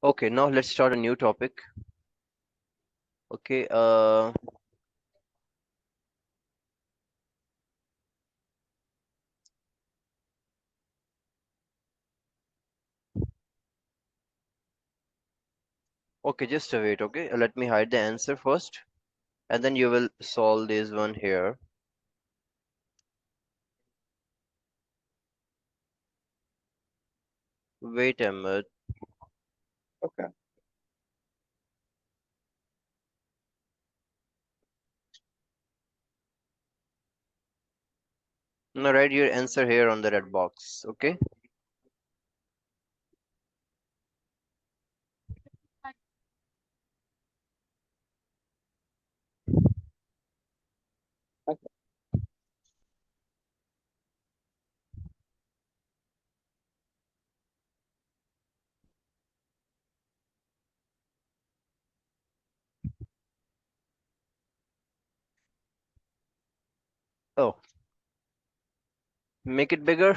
Okay, now let's start a new topic. Okay, okay, just a wait, okay? Let me hide the answer first, and then you will solve this one here. Wait a minute. Okay. Now write your answer here on the red box, okay? Okay. Oh, make it bigger.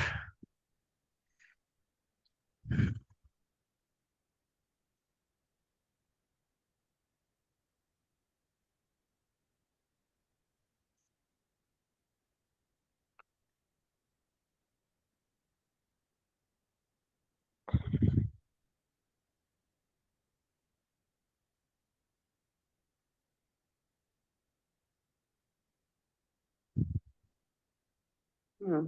Hmm.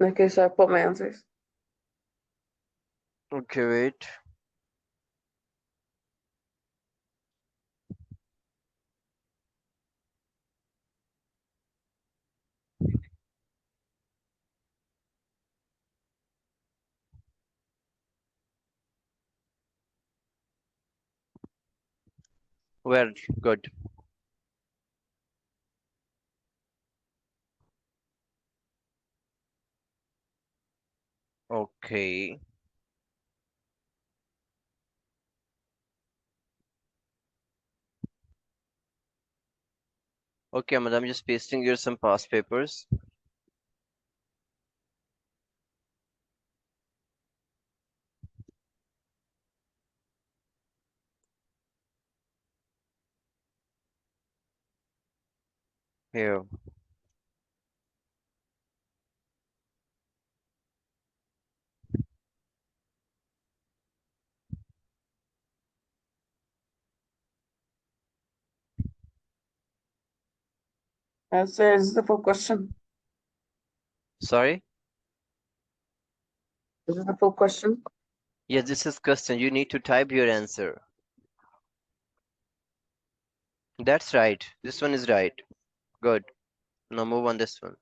Okay, so I put my answers. Okay, wait. Well, good. Okay. Okay, madam, I'm just pasting here some past papers. Here. So is this the full question? Sorry? Is this the full question? Yes, this is question. You need to type your answer. That's right. This one is right. Good. Now move on this one.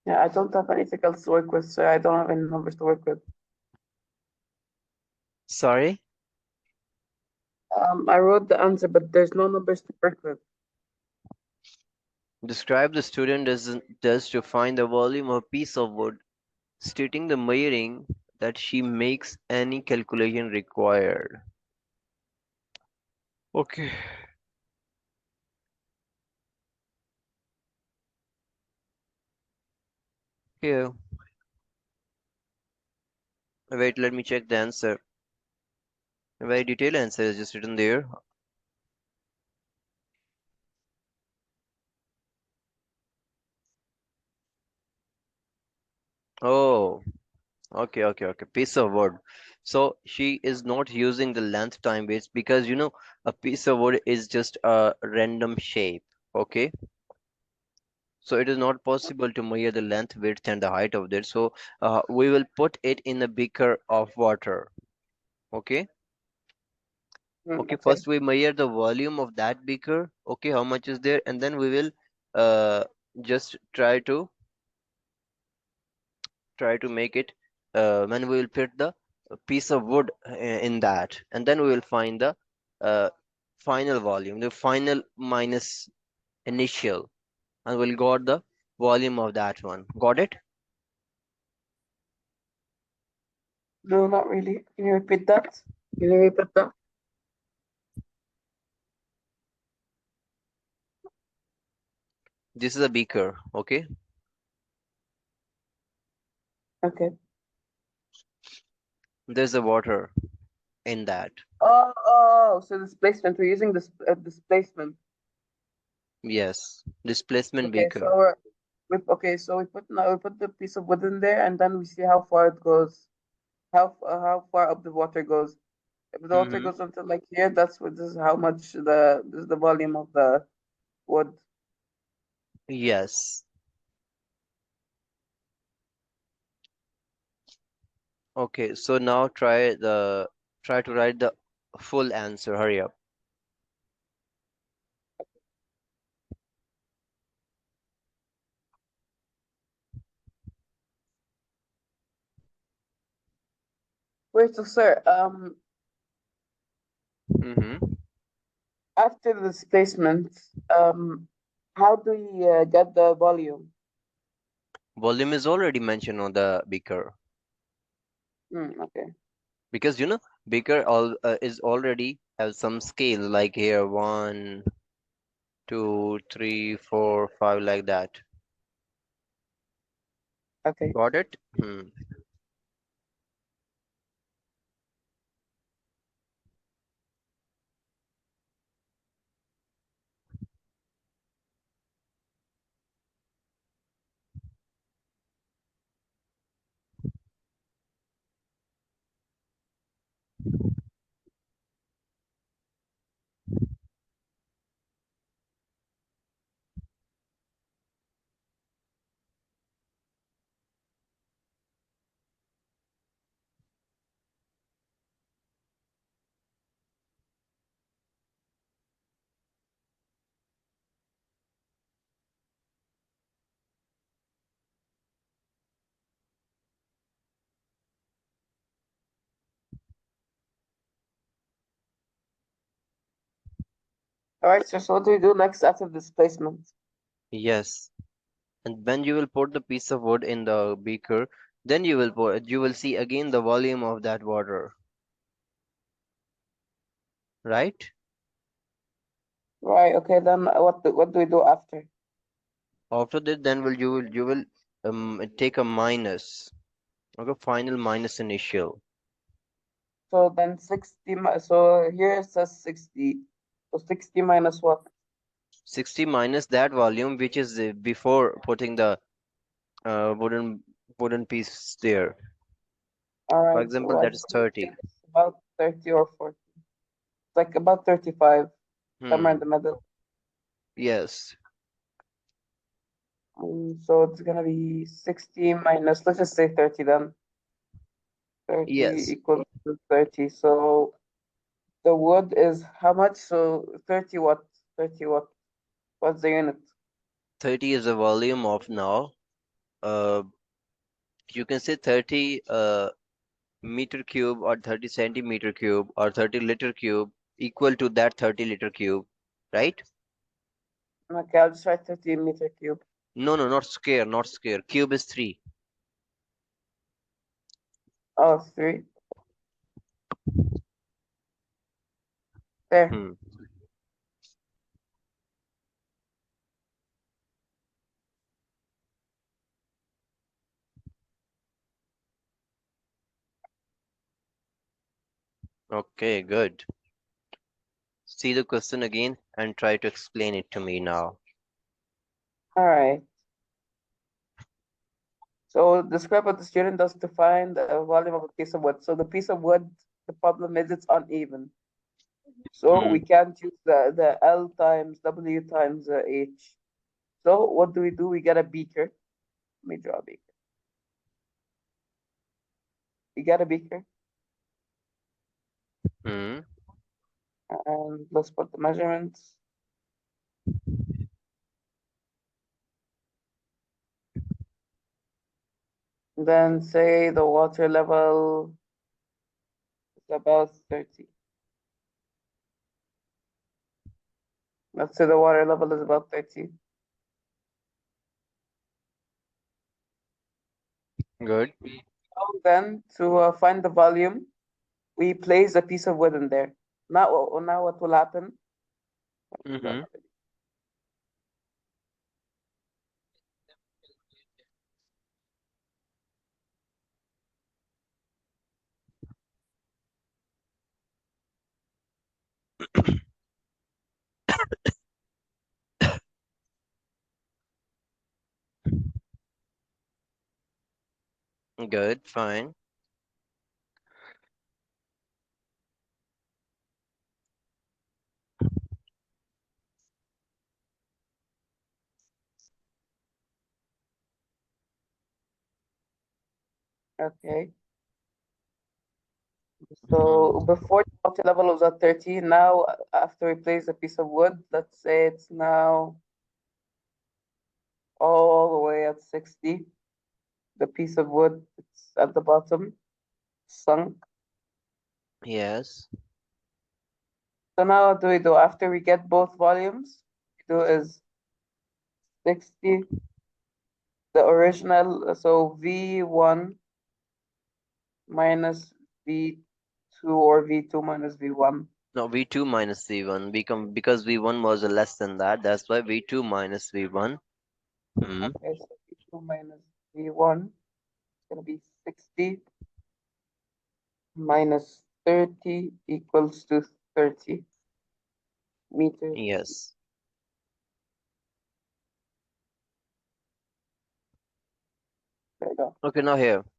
Yeah, I don't have anything else to work with, so I don't have any numbers to work with. Sorry? I wrote the answer, but there's no numbers to work with. Describe the student does to find the volume of a piece of wood, stating the measuring that she makes any calculation required. Okay. Here. Wait, let me check the answer. A very detailed answer is just written there. Oh, okay. Piece of wood. So she is not using the length time base because a piece of wood is just a random shape. Okay. So it is not possible to measure the length, width, and the height of it. So we will put it in a beaker of water. Okay. Okay. Okay. First we measure the volume of that beaker. Okay, how much is there, and then we will uh, just try to make it when we will put the piece of wood in that, and then we will find the uh, final volume, the final minus initial, and we'll got the volume of that one. Got it? No, not really. Can you repeat that? Can you repeat that? This is a beaker. Okay, Okay. there's the water in that. So displacement. We're using this displacement. Yes, displacement Okay, beaker. so we put the piece of wood in there, and then we see how far it goes, how far up the water goes. If the water Mm-hmm. goes until like here, that's what this is how much this is the volume of the wood. Yes. Okay, so now try to write the full answer. Hurry up. Wait, so sir, Mm-hmm. after the displacement, how do we get the volume? Volume is already mentioned on the beaker, Okay. because beaker is already have some scale, like here 1 2 3 4 5, like that. Okay. Got it? All right, sir. So what do we do next after displacement? Yes, and when you will put the piece of wood in the beaker, then you will see again the volume of that water, right? Right. Okay. Then what do we do after? After that, then you will take a minus. Okay, final minus initial. So then 60. So here it says 60. So 60 minus what? 60 minus that volume, which is before putting the wooden piece there. All For right. example, So I that is think 30. it's about 30 or 40. It's like about 35, somewhere in Hmm. the middle. Yes. So it's gonna be 60 minus. Let's just say 30 then. 30 Yes. equals to 30. So the wood is how much? So 30 what? 30 what? What's the unit? 30 is the volume of now. Uh, you can say 30 meter cube, or 30 centimeter cube, or 30 liter cube, equal to that 30 liter cube, right? Okay, I'll just write 30 meter cube. No, no, not square, not square. Cube is 3. Oh, three. There. Hmm. Okay, good. See the question again and try to explain it to me now. All right. So describe what the student does to find the volume of a piece of wood. So the piece of wood, the problem is it's uneven. So Hmm. we can't use the L times W times H. So what do? We get a beaker. Let me draw a beaker. We get a beaker, Hmm. and let's put the measurements. Then say the water level is about 30. Let's say the water level is about 30. Good. So then to find the volume, we place a piece of wood in there. Now what will happen? Hmm. Good. Fine. Okay. So Hmm. before the water level was at 30, now after we place a piece of wood, let's say it's now all the way at 60. The piece of wood, it's at the bottom, sunk. Yes. So now what do we do? After we get both volumes, we do is 60, the original, so V1 minus V2 or V2 minus V1. No, V2 minus V1 become because V1 was less than that. That's why V2 minus V1. Hmm. Okay, so V2 minus V1 is going to be 60 minus 30 equals to 30 meters. Yes. There you go. Okay, now here.